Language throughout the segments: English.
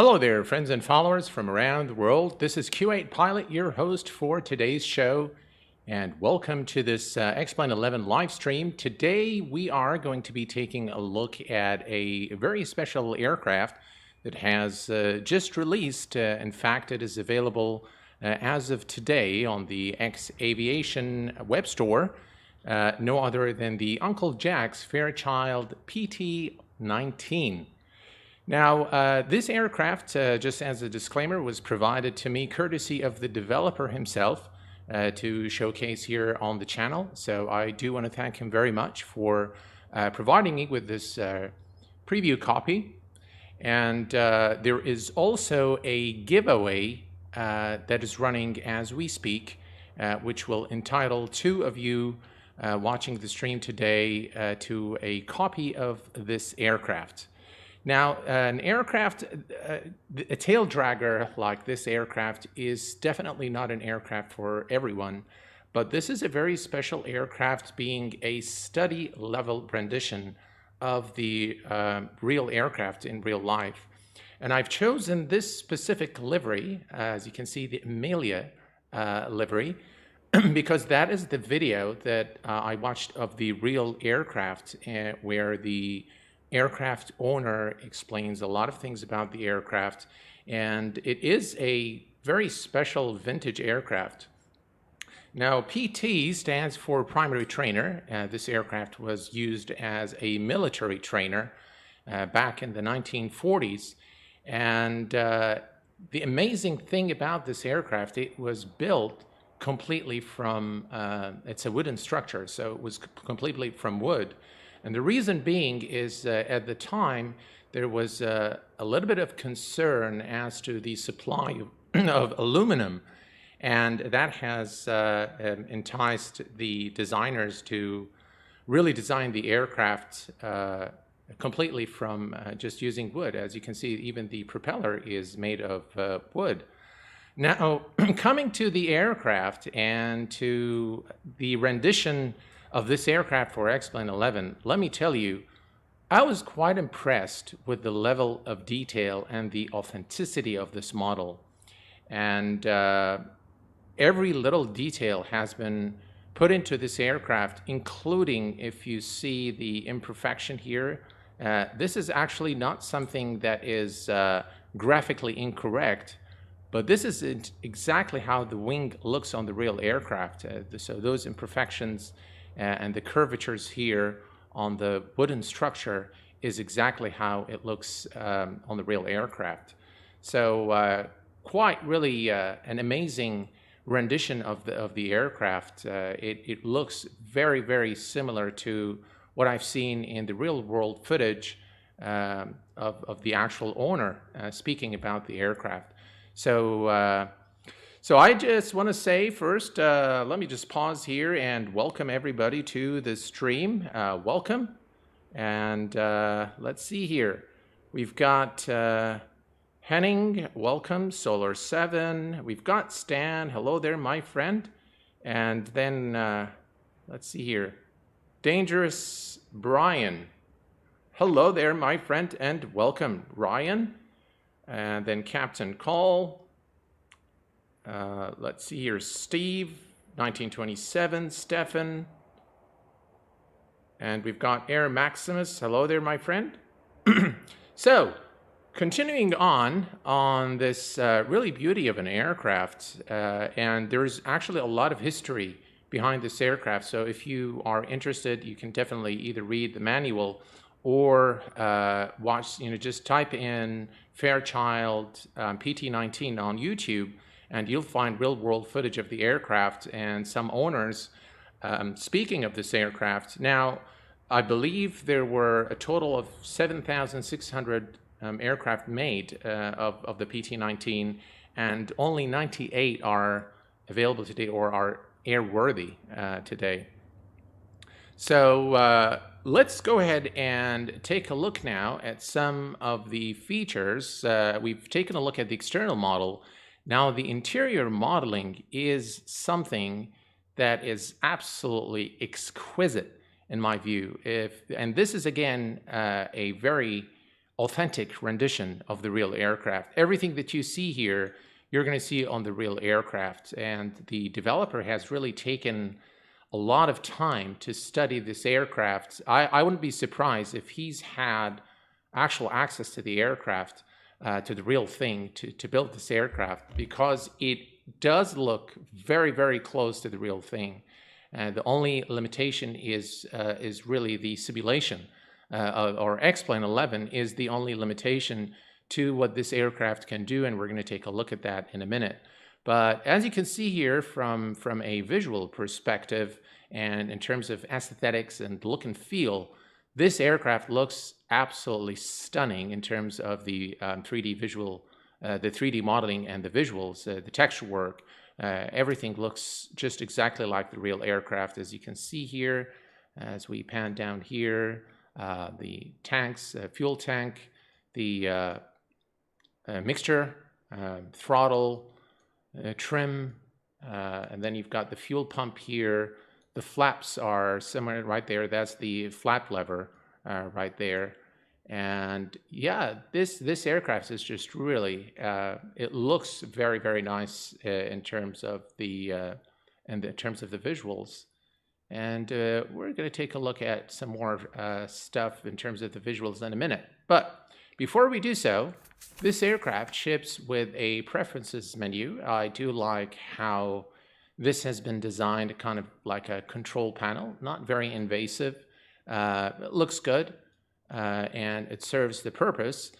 Hello there, friends and followers from around the world. This is Q8 Pilot, your host for today's show, and welcome to this X-Plane 11 live stream. Today, we are going to be taking a look at a very special aircraft that has just released. In fact, it is available as of today on the X Aviation web store. No other than the Uncle Jack's Fairchild PT-19. Now, this aircraft, just as a disclaimer, was provided to me courtesy of the developer himself to showcase here on the channel. So I do want to thank him very much for providing me with this preview copy. And there is also a giveaway that is running as we speak, which will entitle two of you watching the stream today to a copy of this aircraft. Now, an aircraft, a tail dragger like this aircraft is definitely not an aircraft for everyone, but this is a very special aircraft, being a study level rendition of the real aircraft in real life. And I've chosen this specific livery, as you can see, the Amelia livery, because that is the video that I watched of the real aircraft where the aircraft owner explains a lot of things about the aircraft, and it is a very special vintage aircraft. Now, PT stands for primary trainer. This aircraft was used as a military trainer back in the 1940s, and the amazing thing about this aircraft, it was built completely from, it's a wooden structure, so it was completely from wood. And the reason being is at the time, there was a little bit of concern as to the supply of aluminum. And that has enticed the designers to really design the aircraft completely from just using wood. As you can see, even the propeller is made of wood. Now, coming to the aircraft and to the rendition of this aircraft for X-Plane 11, let me tell you, I was quite impressed with the level of detail and the authenticity of this model. And every little detail has been put into this aircraft, including, if you see the imperfection here, this is actually not something that is graphically incorrect, but this is exactly how the wing looks on the real aircraft. So those imperfections and the curvatures here on the wooden structure is exactly how it looks on the real aircraft. So quite really an amazing rendition of the aircraft. It looks very, very similar to what I've seen in the real world footage of the actual owner speaking about the aircraft. So I just want to say first, let me just pause here and welcome everybody to the stream. Welcome. And let's see here. We've got Henning, welcome. Solar 7. We've got Stan. Hello there, my friend. And then, let's see here. Dangerous Brian. Hello there, my friend, and welcome, Ryan. And then Captain Call. Let's see here, Steve, 1927, Stefan, and we've got Air Maximus. Hello there, my friend. So, continuing on this really beauty of an aircraft, and there's actually a lot of history behind this aircraft. So if you are interested, you can definitely either read the manual or watch, just type in Fairchild PT-19 on YouTube, and you'll find real-world footage of the aircraft and some owners speaking of this aircraft. Now, I believe there were a total of 7,600 aircraft made of the PT-19, and only 98 are available today or are airworthy today. So let's go ahead and take a look now at some of the features. We've taken a look at the external model. Now, the interior modeling is something that is absolutely exquisite in my view. And this is, again, a very authentic rendition of the real aircraft. Everything that you see here, you're going to see on the real aircraft. And the developer has really taken a lot of time to study this aircraft. I wouldn't be surprised if he's had actual access to the aircraft, to the real thing, to build this aircraft, because it does look very, very close to the real thing. The only limitation is really the simulation, or X-Plane 11 is the only limitation to what this aircraft can do, and we're going to take a look at that in a minute. But as you can see here from a visual perspective and in terms of aesthetics and look and feel, this aircraft looks absolutely stunning in terms of the 3D visual, the 3D modeling and the visuals, the texture work. Everything looks just exactly like the real aircraft, as you can see here. As we pan down here, the tanks, fuel tank, the mixture, throttle, trim, and then you've got the fuel pump here. The flaps are somewhere right there. That's the flap lever right there. And yeah, this aircraft is just really, it looks very, very nice in terms of the visuals. And we're going to take a look at some more stuff in terms of the visuals in a minute. But before we do so, this aircraft ships with a preferences menu. I do like how this has been designed kind of like a control panel, not very invasive. It looks good, and it serves the purpose.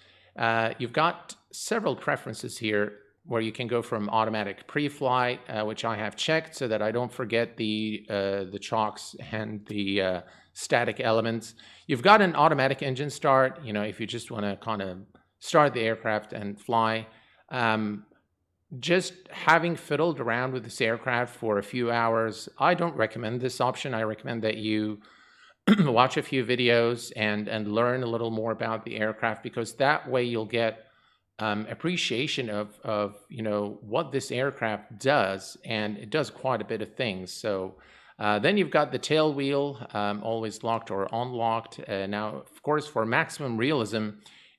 You've got several preferences here where you can go from automatic pre-flight, which I have checked so that I don't forget the chocks and the static elements. You've got an automatic engine start, if you just want to kind of start the aircraft and fly. Just having fiddled around with this aircraft for a few hours, I don't recommend this option. I recommend that you watch a few videos and learn a little more about the aircraft, because that way you'll get appreciation of what this aircraft does, and it does quite a bit of things. So then you've got the tail wheel, always locked or unlocked. Now, of course, for maximum realism,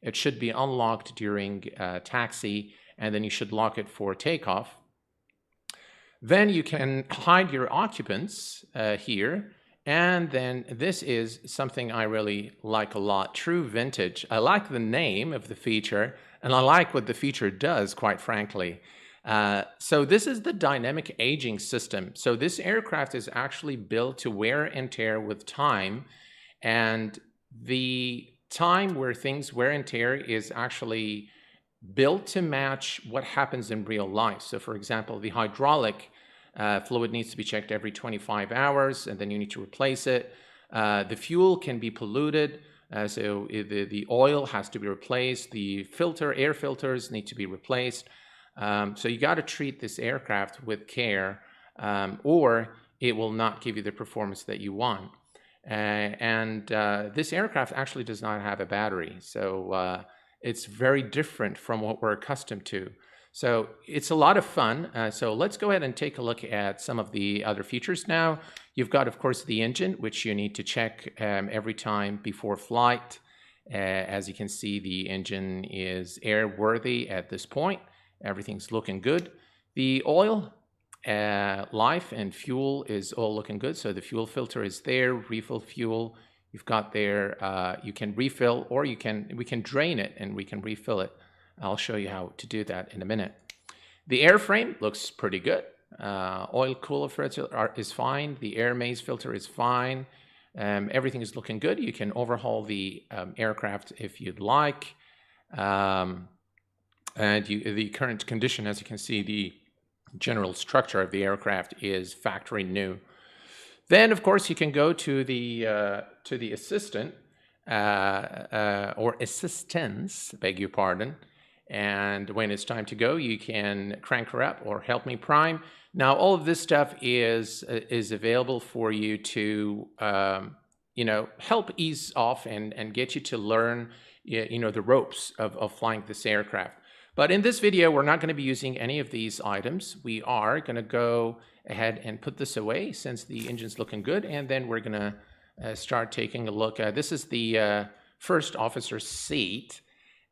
it should be unlocked during taxi, and then you should lock it for takeoff. Then you can hide your occupants here. And then this is something I really like a lot, True Vintage. I like the name of the feature, and I like what the feature does, quite frankly. So this is the dynamic aging system. So this aircraft is actually built to wear and tear with time, and the time where things wear and tear is actually built to match what happens in real life. So for example, the hydraulic fluid needs to be checked every 25 hours, and then you need to replace it. The fuel can be polluted, so the oil has to be replaced. The air filters need to be replaced. So you got to treat this aircraft with care, or it will not give you the performance that you want. And this aircraft actually does not have a battery, so it's very different from what we're accustomed to. So it's a lot of fun. So let's go ahead and take a look at some of the other features now. You've got, of course, the engine, which you need to check every time before flight. As you can see, the engine is airworthy at this point. Everything's looking good. The oil, life, and fuel is all looking good. So the fuel filter is there, refill fuel. You've got there, you can refill, or we can drain it and we can refill it. I'll show you how to do that in a minute. The airframe looks pretty good. Oil cooler filter is fine. The air maze filter is fine. Everything is looking good. You can overhaul the aircraft if you'd like. And the current condition, as you can see, the general structure of the aircraft is factory new. Then, of course, you can go to the assistant or assistance, beg your pardon. And when it's time to go, you can crank her up or help me prime. Now, all of this stuff is available for you to help ease off and get you to learn the ropes of flying this aircraft. But in this video, we're not going to be using any of these items. We are going to go ahead and put this away since the engine's looking good, and then we're going to start taking a look. This is the first officer's seat,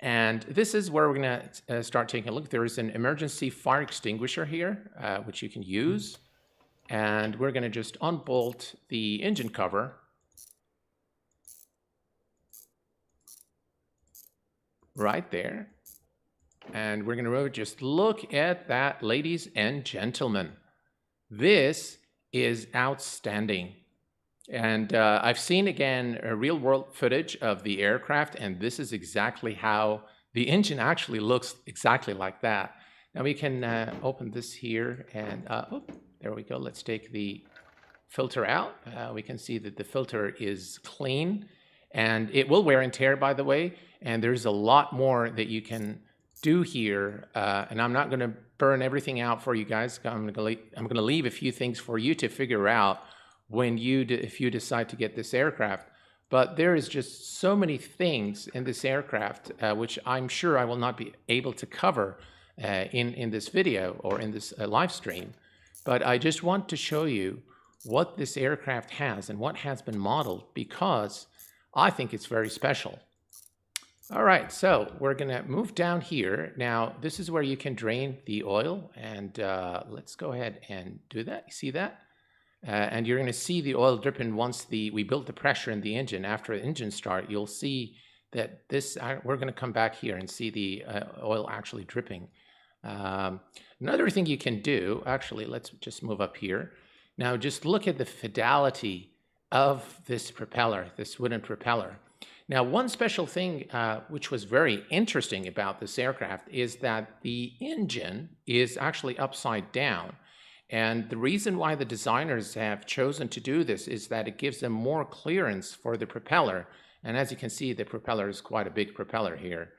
And this is where we're going to start taking a look. There is an emergency fire extinguisher here, which you can use. And we're going to just unbolt the engine cover. Right there. And we're going to just look at that, ladies and gentlemen. This is outstanding. And I've seen, again, a real-world footage of the aircraft, and this is exactly how the engine actually looks, exactly like that. Now we can open this here, and oh, there we go. Let's take the filter out. We can see that the filter is clean, and it will wear and tear, by the way, and there's a lot more that you can do here, and I'm not going to burn everything out for you guys. I'm going to leave a few things for you to figure out when if you decide to get this aircraft. But there is just so many things in this aircraft, which I'm sure I will not be able to cover in this video or in this live stream. But I just want to show you what this aircraft has and what has been modeled, because I think it's very special. All right, so we're going to move down here. Now, this is where you can drain the oil, and let's go ahead and do that. You see that? And you're going to see the oil dripping once we build the pressure in the engine. After the engine start, you'll see that we're going to come back here and see the oil actually dripping. Another thing you can do, actually, let's just move up here. Now, just look at the fidelity of this propeller, this wooden propeller. Now, one special thing which was very interesting about this aircraft is that the engine is actually upside down. And the reason why the designers have chosen to do this is that it gives them more clearance for the propeller. And as you can see, the propeller is quite a big propeller here.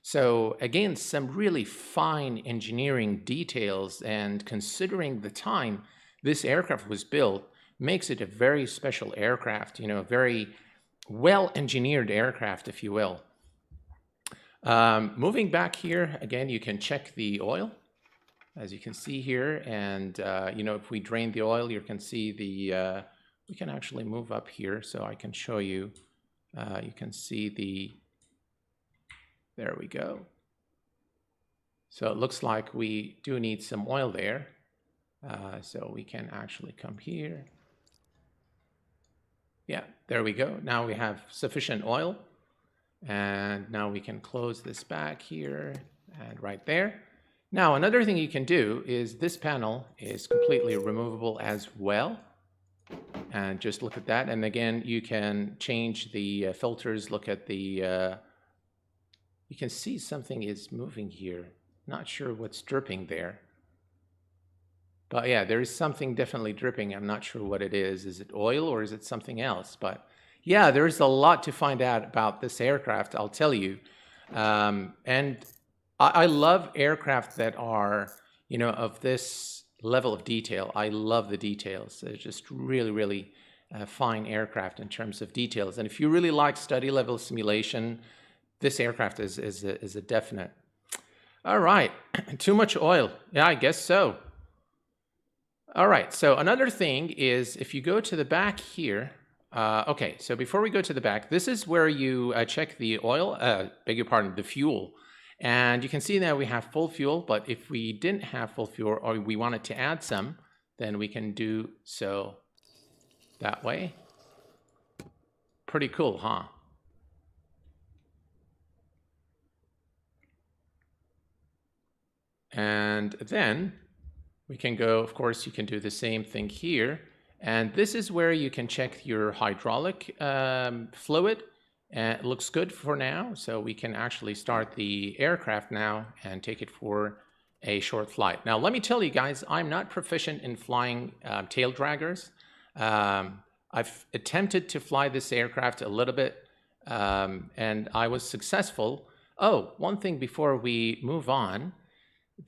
So again, some really fine engineering details, and considering the time this aircraft was built, makes it a very special aircraft, you know, a very well-engineered aircraft, if you will. Moving back here, again, you can check the oil, as you can see here. And, you know, if we drain the oil, you can see we can actually move up here so I can show you. You can see there we go. So it looks like we do need some oil there. So we can actually come here. Yeah, there we go. Now we have sufficient oil. And now we can close this back here and right there. Now, another thing you can do is this panel is completely removable as well. And just look at that. And again, you can change the filters. Look at you can see something is moving here. Not sure what's dripping there. But yeah, there is something definitely dripping. I'm not sure what it is. Is it oil or is it something else? But yeah, there's a lot to find out about this aircraft, I'll tell you. And I love aircraft that are, you know, of this level of detail. I love the details. They're just really, really fine aircraft in terms of details. And if you really like study level simulation, this aircraft is a definite. All right, too much oil. Yeah, I guess so. All right, so another thing is if you go to the back here, okay, so before we go to the back, this is where you check the oil, beg your pardon, the fuel. And you can see that we have full fuel, but if we didn't have full fuel or we wanted to add some, then we can do so that way. Pretty cool, huh? And then we can go, of course, you can do the same thing here. And this is where you can check your hydraulic fluid. And it looks good for now, so we can actually start the aircraft now and take it for a short flight. Now, let me tell you guys, I'm not proficient in flying tail draggers. I've attempted to fly this aircraft a little bit, and I was successful. Oh, one thing before we move on,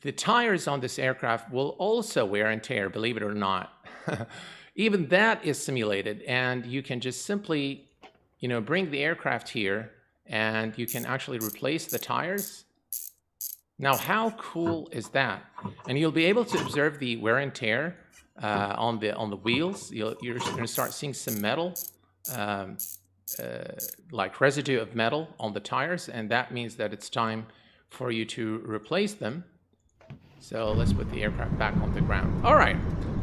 the tires on this aircraft will also wear and tear, believe it or not. Even that is simulated, and you can just simply, you know, bring the aircraft here and you can actually replace the tires. Now, how cool is that? And you'll be able to observe the wear and tear on the wheels. You're going to start seeing some metal like residue of metal on the tires, and that means that it's time for you to replace them. So let's put the aircraft back on the ground. All right.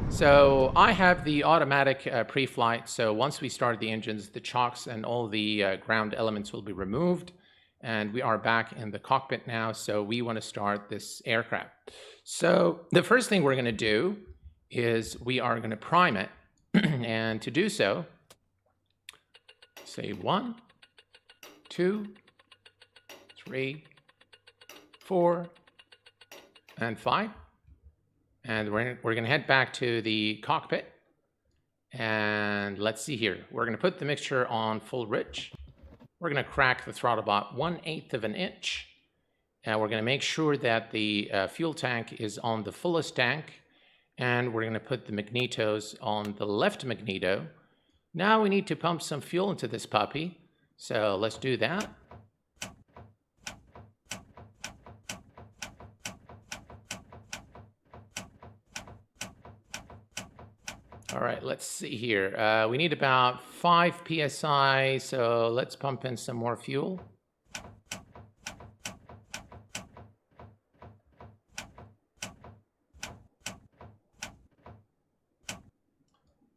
So I have the automatic pre-flight. So once we start the engines, the chocks and all the ground elements will be removed. And we are back in the cockpit now. So we want to start this aircraft. So the first thing we're going to do is we are going to prime it. And to do so, say 1, 2, 3, 4, and 5. And we're going to head back to the cockpit. And let's see here. We're going to put the mixture on full rich. We're going to crack the throttle about 1/8 of an inch. And we're going to make sure that the fuel tank is on the fullest tank. And we're going to put the magnetos on the left magneto. Now we need to pump some fuel into this puppy. So let's do that. All right, let's see here. We need about 5 psi, so let's pump in some more fuel.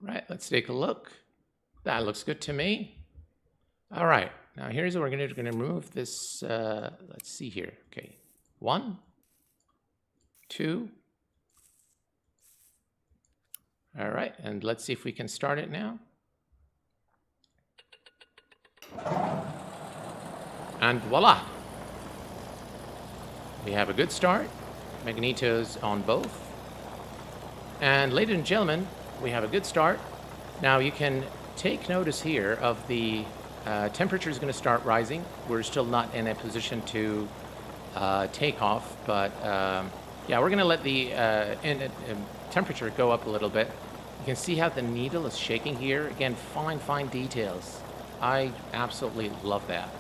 Right, let's take a look. That looks good to me. All right, now here's what we're going to do. We're going to remove this, let's see here. Okay, 1, 2. All right, and let's see if we can start it now. And voila! We have a good start. Magnetos on both. And ladies and gentlemen, we have a good start. Now you can take notice here of the temperature is going to start rising. We're still not in a position to take off, but yeah, we're going to let the temperature go up a little bit. You can see how the needle is shaking here. Again, fine details. I absolutely love that.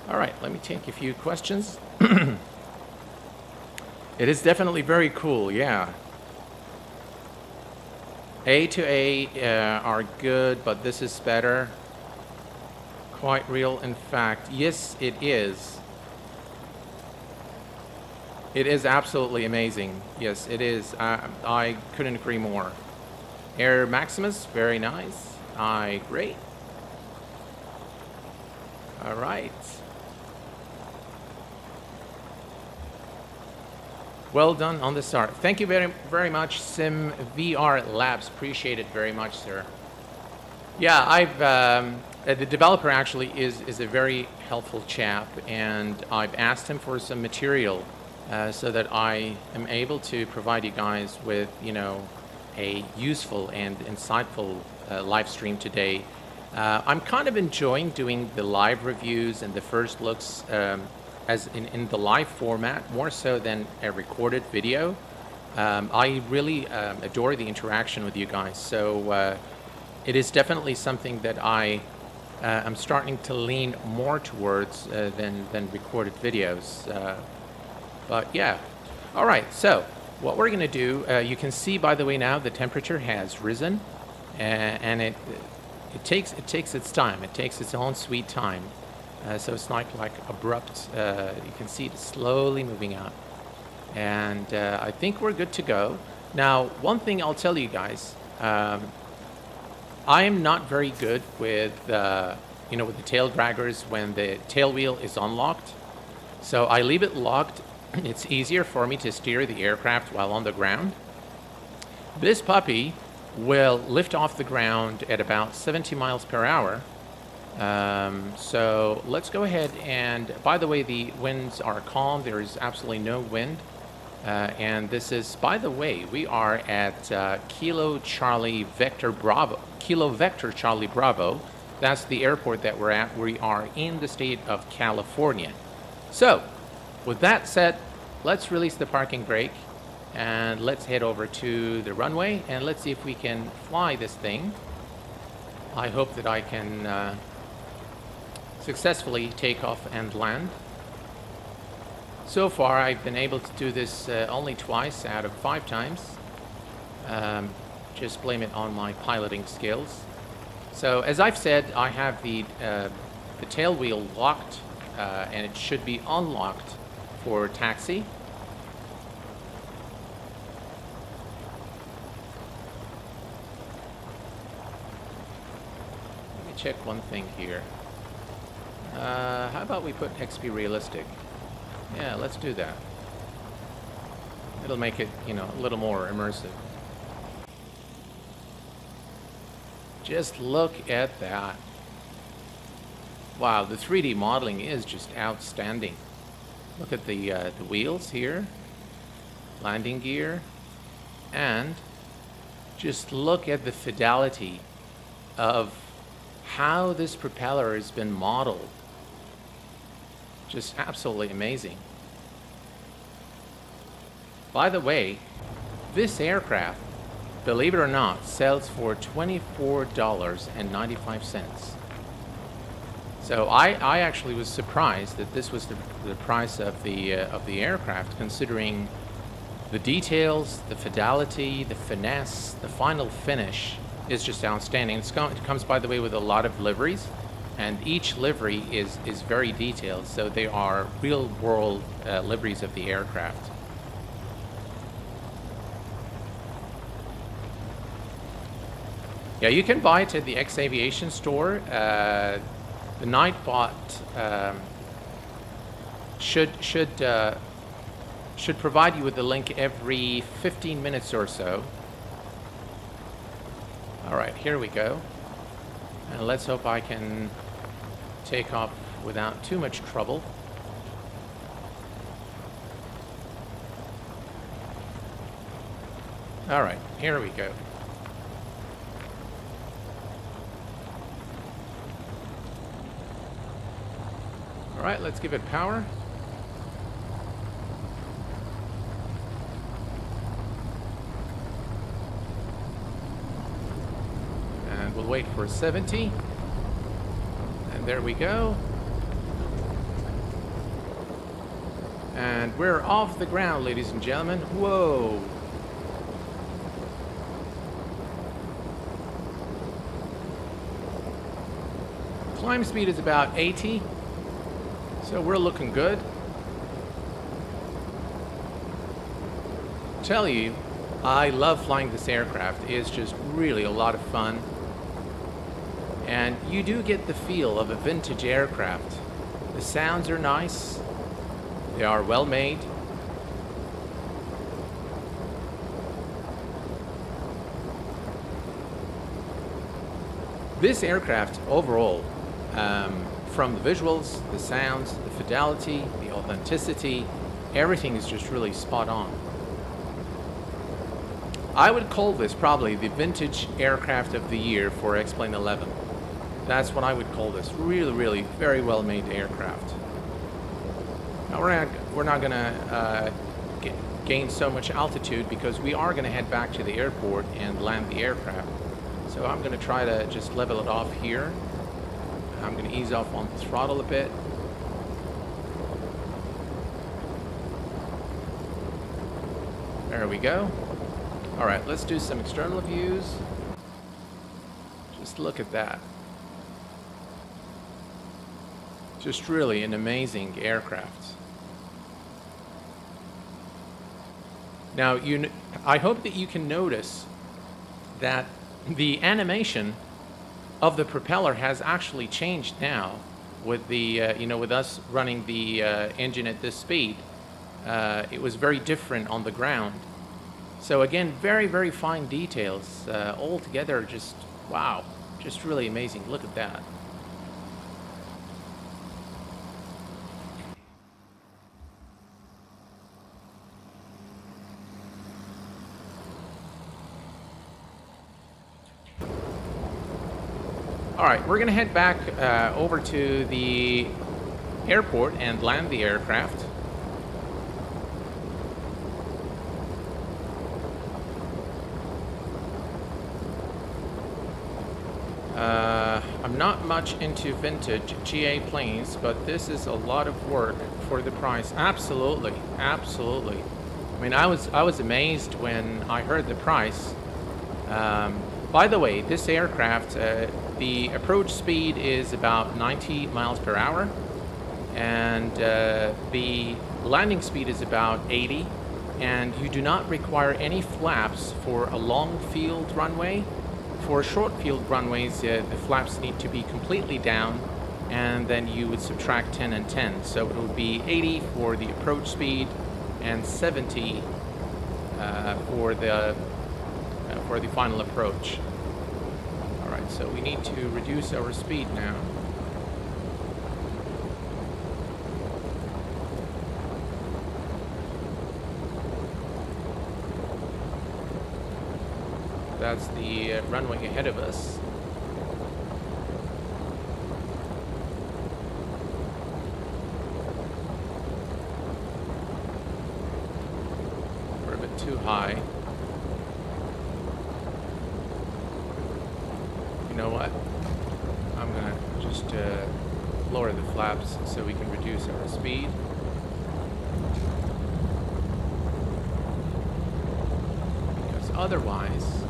All right, let me take a few questions. It is definitely very cool, yeah. A to A are good, but this is better. Quite real, in fact. Yes, it is. It is absolutely amazing. Yes, it is. I couldn't agree more. Air Maximus, very nice. Great. All right. Well done on the start. Thank you very much, Sim VR Labs. Appreciate it very much, sir. Yeah, the developer actually is a very helpful chap, and I've asked him for some material so that I am able to provide you guys with, you know, a useful and insightful live stream today. I'm kind of enjoying doing the live reviews and the first looks as in the live format, more so than a recorded video. I really adore the interaction with you guys, so it is definitely something that I'm starting to lean more towards than recorded videos. But yeah, all right. So what we're going to do, you can see, by the way, now the temperature has risen, and it takes its time. It takes its own sweet time. So it's not like abrupt. You can see it slowly moving up, and I think we're good to go. Now, one thing I'll tell you guys, I am not very good with you know, with the tail draggers when the tail wheel is unlocked. So I leave it locked. It's easier for me to steer the aircraft while on the ground. This puppy will lift off the ground at about 70 miles per hour. So let's go ahead, and by the way, the winds are calm. There is absolutely no wind. And this is, by the way, we are at Kilo Vector Charlie Bravo. That's the airport that we're at. We are in the state of California. So, with that said, let's release the parking brake and let's head over to the runway and let's see if we can fly this thing. I hope that I can successfully take off and land. So far, I've been able to do this only twice out of 5 times. Just blame it on my piloting skills. So as I've said, I have the tail wheel locked, and it should be unlocked for taxi. Let me check one thing here. How about we put XP Realistic? Yeah, let's do that. It'll make it, you know, a little more immersive. Just look at that. Wow, the 3D modeling is just outstanding. Look at the wheels here, landing gear, and just look at the fidelity of how this propeller has been modeled. Just absolutely amazing. By the way, this aircraft, believe it or not, sells for $24.95. So I actually was surprised that this was the price of the aircraft, considering the details, the fidelity, the finesse, the final finish is just outstanding. It comes, by the way, with a lot of liveries, and each livery is very detailed. So they are real-world liveries of the aircraft. Yeah, you can buy it at the X Aviation store. The Nightbot should provide you with the link every 15 minutes or so. All right, here we go. And let's hope I can take off without too much trouble. All right, here we go. All right, let's give it power. And we'll wait for 70. And there we go. And we're off the ground, ladies and gentlemen. Whoa. Climb speed is about 80. So we're looking good. Tell you, I love flying this aircraft. It's just really a lot of fun. And you do get the feel of a vintage aircraft. The sounds are nice. They are well made. This aircraft overall, from the visuals, the sounds, the fidelity, the authenticity, everything is just really spot on. I would call this probably the vintage aircraft of the year for X-Plane 11. That's what I would call this. Really, really very well made aircraft. Now we're not gonna gain so much altitude because we are gonna head back to the airport and land the aircraft. So I'm gonna try to just level it off here. I'm going to ease off on the throttle a bit. There we go. All right, let's do some external views. Just look at that. Just really an amazing aircraft. Now, I hope that you can notice that the animation of the propeller has actually changed now with the with us running the engine at this speed. It was very different on the ground. So again, very, very fine details. All together, just wow, just really amazing. Look at that. All right, we're going to head back over to the airport and land the aircraft. I'm not much into vintage GA planes, but this is a lot of work for the price. Absolutely, absolutely. I mean, I was amazed when I heard the price. By the way, this aircraft, the approach speed is about 90 miles per hour, and the landing speed is about 80, and you do not require any flaps for a long field runway. For short field runways, the flaps need to be completely down, and then you would subtract 10 and 10. So it would be 80 for the approach speed and 70 for the final approach. All right, so we need to reduce our speed now. That's the runway ahead of us. We're a bit too high. You know what? I'm gonna just lower the flaps so we can reduce our speed. Because otherwise,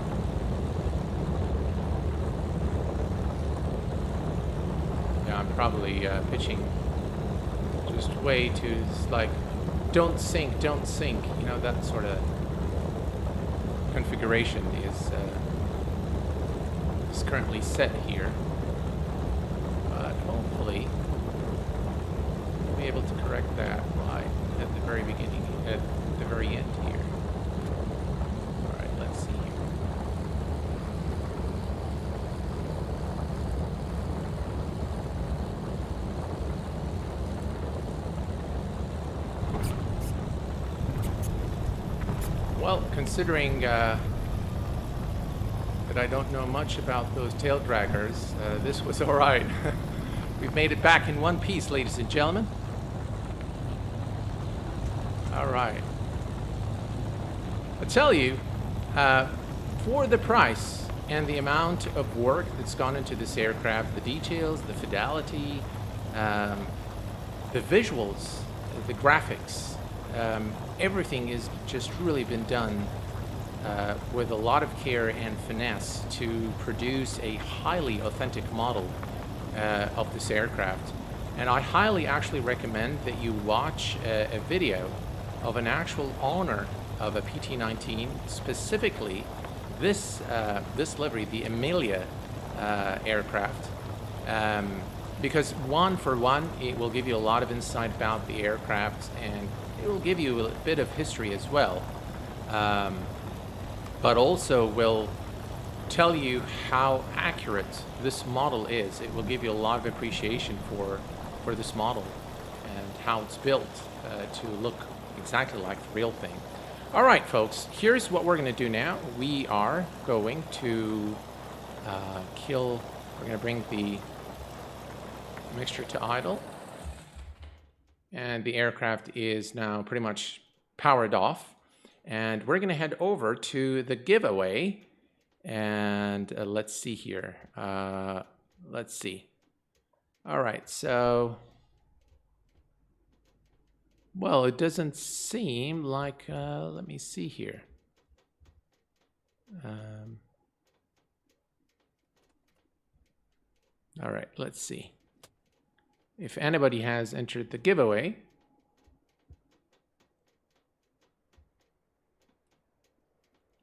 yeah, I'm probably pitching just way too, like, don't sink, don't sink. You know, that sort of configuration is currently set here, but hopefully we'll be able to correct that right at the very beginning, at the very end here. All right, let's see here. Well, considering that I don't know much about those tail draggers, this was all right. We've made it back in one piece, ladies and gentlemen. All right. I tell you, for the price and the amount of work that's gone into this aircraft, the details, the fidelity, the visuals, the graphics, everything has just really been done with a lot of care and finesse to produce a highly authentic model of this aircraft. And I highly actually recommend that you watch a video of an actual owner of a PT-19, specifically this livery, the Amelia aircraft, because one, it will give you a lot of insight about the aircraft, and it will give you a bit of history as well. But also will tell you how accurate this model is. It will give you a lot of appreciation for this model and how it's built to look exactly like the real thing. All right, folks, here's what we're going to do now. We are going to we're going to bring the mixture to idle. And the aircraft is now pretty much powered off. And we're going to head over to the giveaway. And let's see here. Let's see. All right, so... Well, it doesn't seem like... let me see here. All right, let's see. If anybody has entered the giveaway...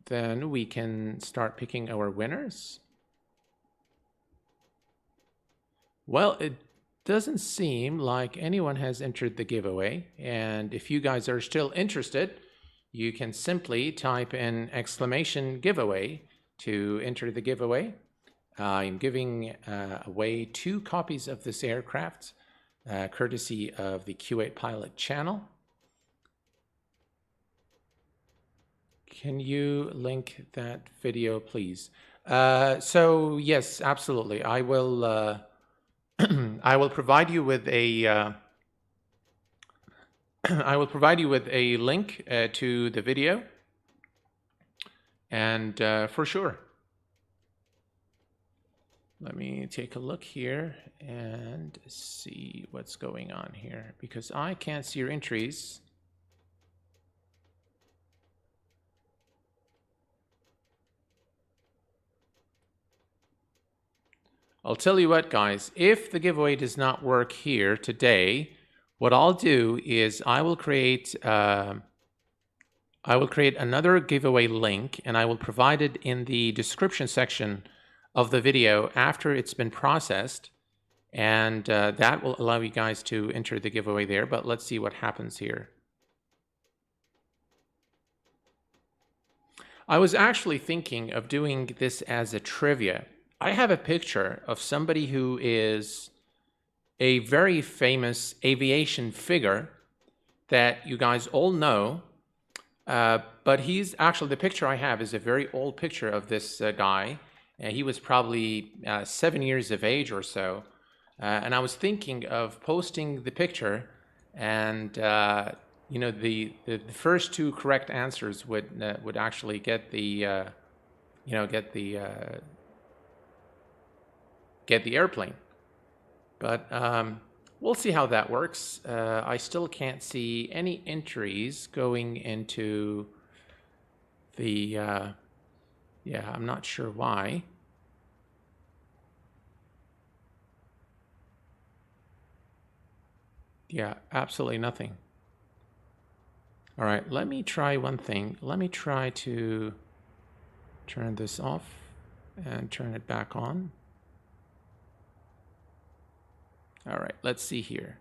then we can start picking our winners. Well, it doesn't seem like anyone has entered the giveaway. And if you guys are still interested, you can simply type in !giveaway to enter the giveaway. I'm giving away 2 copies of this aircraft, courtesy of the Q8 Pilot channel. Can you link that video, please? So yes, absolutely. I will. I will provide you with a. I will provide you with a link to the video, and for sure. Let me take a look here and see what's going on here, because I can't see your entries. I'll tell you what, guys, if the giveaway does not work here today, what I'll do is I will create another giveaway link, and I will provide it in the description section of the video after it's been processed, and that will allow you guys to enter the giveaway there. But let's see what happens here. I was actually thinking of doing this as a trivia. I have a picture of somebody who is a very famous aviation figure that you guys all know, but he's actually, the picture I have is a very old picture of this guy. He was probably 7 years of age or so, and I was thinking of posting the picture, and you know, the first two correct answers would actually get the you know, get the airplane. But we'll see how that works. I still can't see any entries going into the yeah, I'm not sure why. Yeah, absolutely nothing. All right, let me try one thing. Let me try to turn this off and turn it back on. All right, let's see here.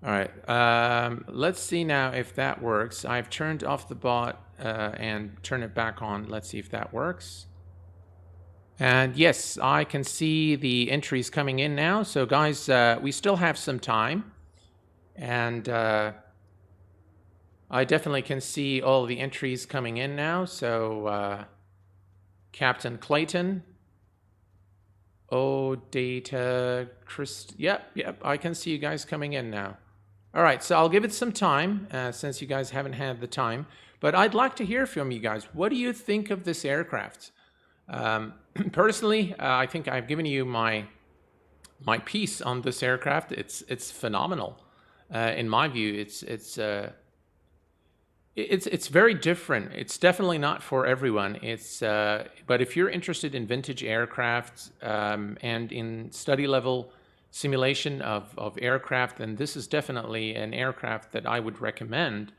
All right, let's see now if that works. I've turned off the bot and turn it back on. Let's see if that works. And yes, I can see the entries coming in now. So guys, we still have some time. And I definitely can see all the entries coming in now. So Captain Clayton, Data, yep, I can see you guys coming in now. All right, so I'll give it some time since you guys haven't had the time. But I'd like to hear from you guys. What do you think of this aircraft? Personally, I think I've given you my piece on this aircraft. It's phenomenal. In my view, it's very different. It's definitely not for everyone. But if you're interested in vintage aircraft and in study level simulation of aircraft, then this is definitely an aircraft that I would recommend.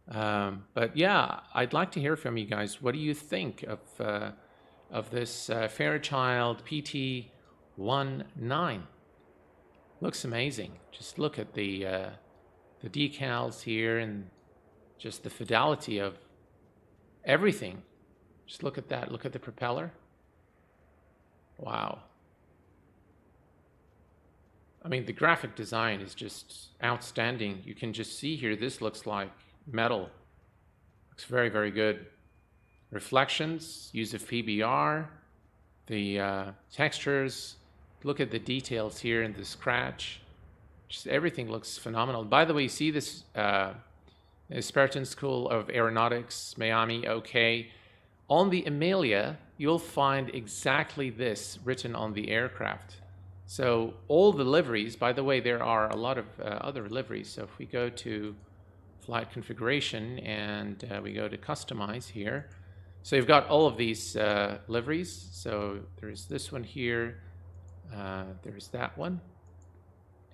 But yeah, I'd like to hear from you guys. What do you think of this Fairchild PT-19? Looks amazing. Just look at the decals here and just the fidelity of everything. Just look at that. Look at the propeller. Wow. I mean, the graphic design is just outstanding. You can just see here, this looks like metal. Looks very, very good. Reflections, use of PBR, the textures. Look at the details here in the scratch. Just everything looks phenomenal. By the way, you see this Spartan School of Aeronautics, Miami, OK. On the Amelia, you'll find exactly this written on the aircraft. So all the liveries, by the way, there are a lot of other liveries. So if we go to flight configuration and we go to customize here, so you've got all of these liveries. So there's this one here. There's that one,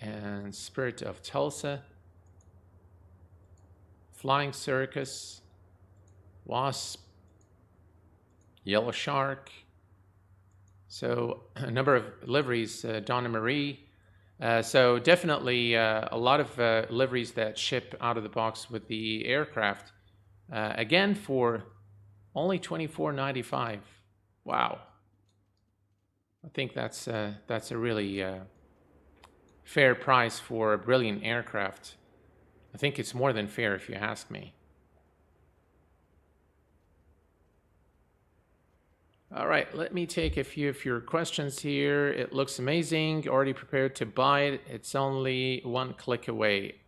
and Spirit of Tulsa, Flying Circus, Wasp, Yellow Shark. So a number of liveries, Donna Marie. So definitely a lot of liveries that ship out of the box with the aircraft. Again, for only $24.95. Wow. I think that's a really fair price for a brilliant aircraft. I think it's more than fair if you ask me. All right, let me take a few of your questions here. It looks amazing. Already prepared to buy it. It's only one click away.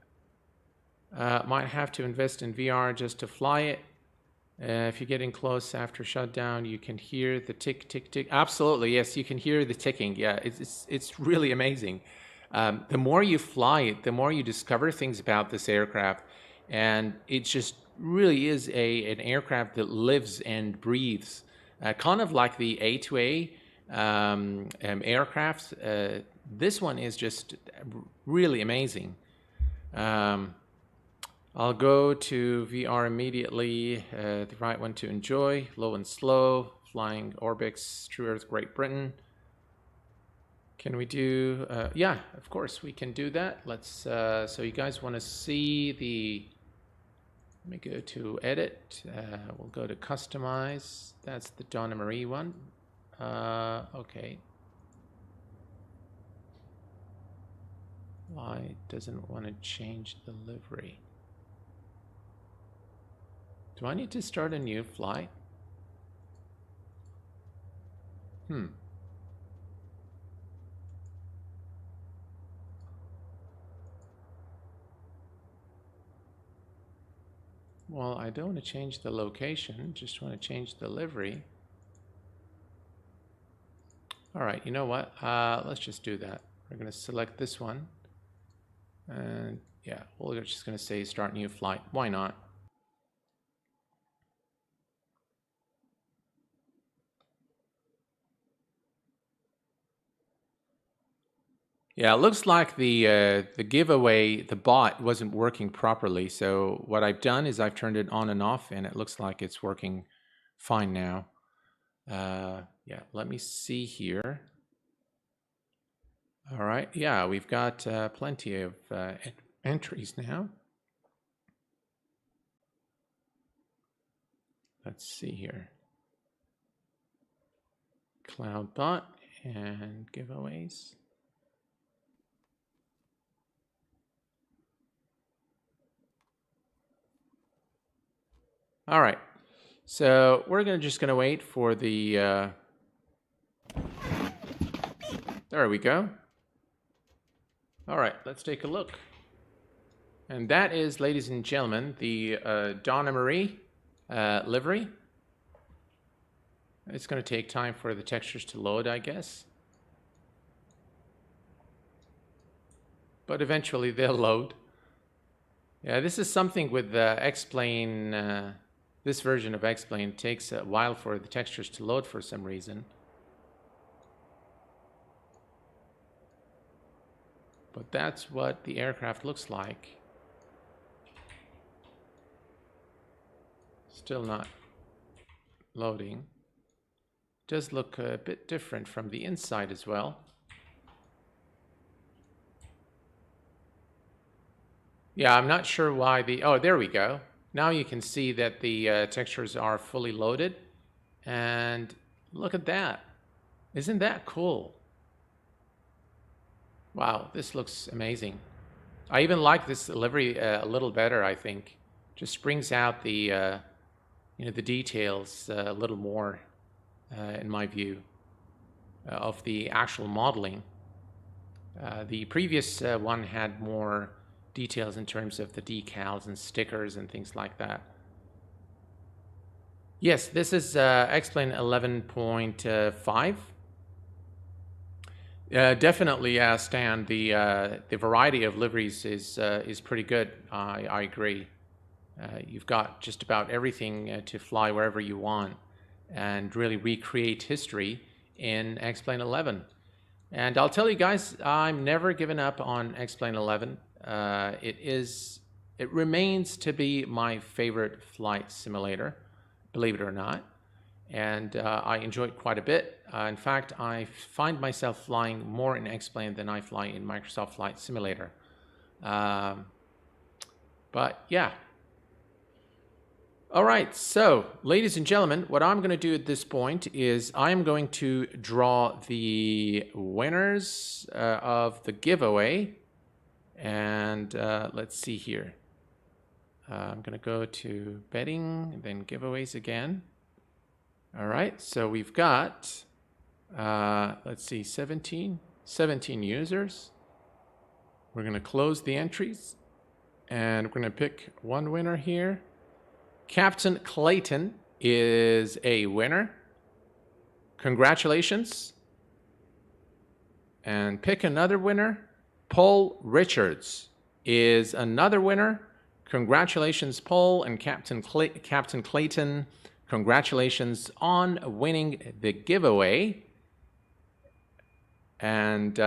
Might have to invest in VR just to fly it. If you're getting close after shutdown, you can hear the tick, tick, tick. Absolutely, yes, you can hear the ticking. Yeah, it's really amazing. The more you fly it, the more you discover things about this aircraft, and it just really is an aircraft that lives and breathes, kind of like the A2A aircraft. This one is just really amazing. I'll go to VR immediately. The right one to enjoy. Low and slow. Flying Orbix, True Earth, Great Britain. Can we do? Yeah, of course we can do that. Let's. So you guys want to see the? Let me go to edit. We'll go to customize. That's the Donna Marie one. Okay. Why it doesn't want to change the livery? Do I need to start a new flight? Well, I don't want to change the location, just want to change the livery. All right, you know what? Let's just do that. We're going to select this one. And yeah, we're just going to say start new flight. Why not? Yeah, it looks like the giveaway, the bot wasn't working properly. So what I've done is I've turned it on and off, and it looks like it's working fine now. Yeah, let me see here. All right, yeah, we've got plenty of entries now. Let's see here. CloudBot and giveaways. All right, so we're just gonna wait for the. There we go. All right, let's take a look. And that is, ladies and gentlemen, the Donna Marie livery. It's going to take time for the textures to load, I guess. But eventually they'll load. Yeah, this is something with X-Plane. This version of X-Plane takes a while for the textures to load for some reason. But that's what the aircraft looks like. Still not loading. Does look a bit different from the inside as well. Yeah, I'm not sure why the... Oh, there we go. Now you can see that the textures are fully loaded. And look at that. Isn't that cool? Wow, this looks amazing. I even like this livery a little better, I think. Just brings out the, you know, the details a little more, in my view, of the actual modeling. The previous one had more details in terms of the decals and stickers and things like that. Yes, this is X-Plane 11.5. Definitely, Stan. The variety of liveries is pretty good. I agree. You've got just about everything to fly wherever you want, and really recreate history in X-Plane 11. And I'll tell you guys, I'm never given up on X-Plane 11. It remains to be my favorite flight simulator, believe it or not. And I enjoy it quite a bit. In fact, I find myself flying more in X-Plane than I fly in Microsoft Flight Simulator. But yeah. All right, so ladies and gentlemen, what I'm going to do at this point is I'm going to draw the winners of the giveaway. And let's see here. I'm going to go to betting, then giveaways again. All right, so we've got, let's see, 17 users. We're going to close the entries, and we're going to pick one winner here. Captain Clayton is a winner. Congratulations. And pick another winner. Paul Richards is another winner. Congratulations, Paul and Captain Clayton. Congratulations on winning the giveaway. And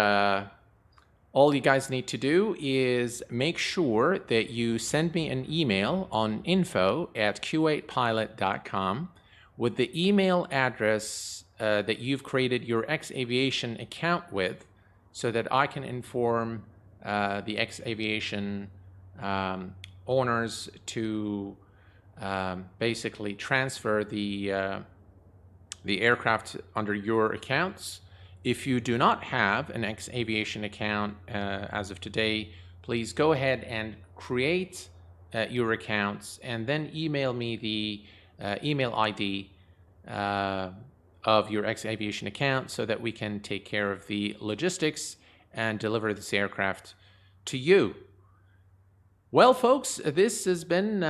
all you guys need to do is make sure that you send me an email on info@q8pilot.com with the email address that you've created your X-Aviation account with, so that I can inform the X-Aviation owners to basically transfer the aircraft under your accounts. If you do not have an X-Aviation account as of today, please go ahead and create your accounts and then email me the email ID of your X-Aviation account so that we can take care of the logistics and deliver this aircraft to you. Well, folks, this has been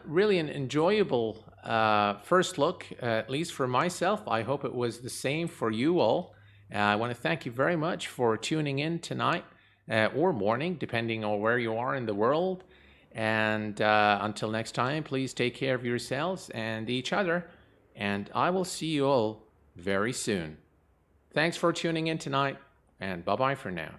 really an enjoyable first look, at least for myself. I hope it was the same for you all. I want to thank you very much for tuning in tonight or morning, depending on where you are in the world. And until next time, please take care of yourselves and each other. And I will see you all very soon. Thanks for tuning in tonight, and bye-bye for now.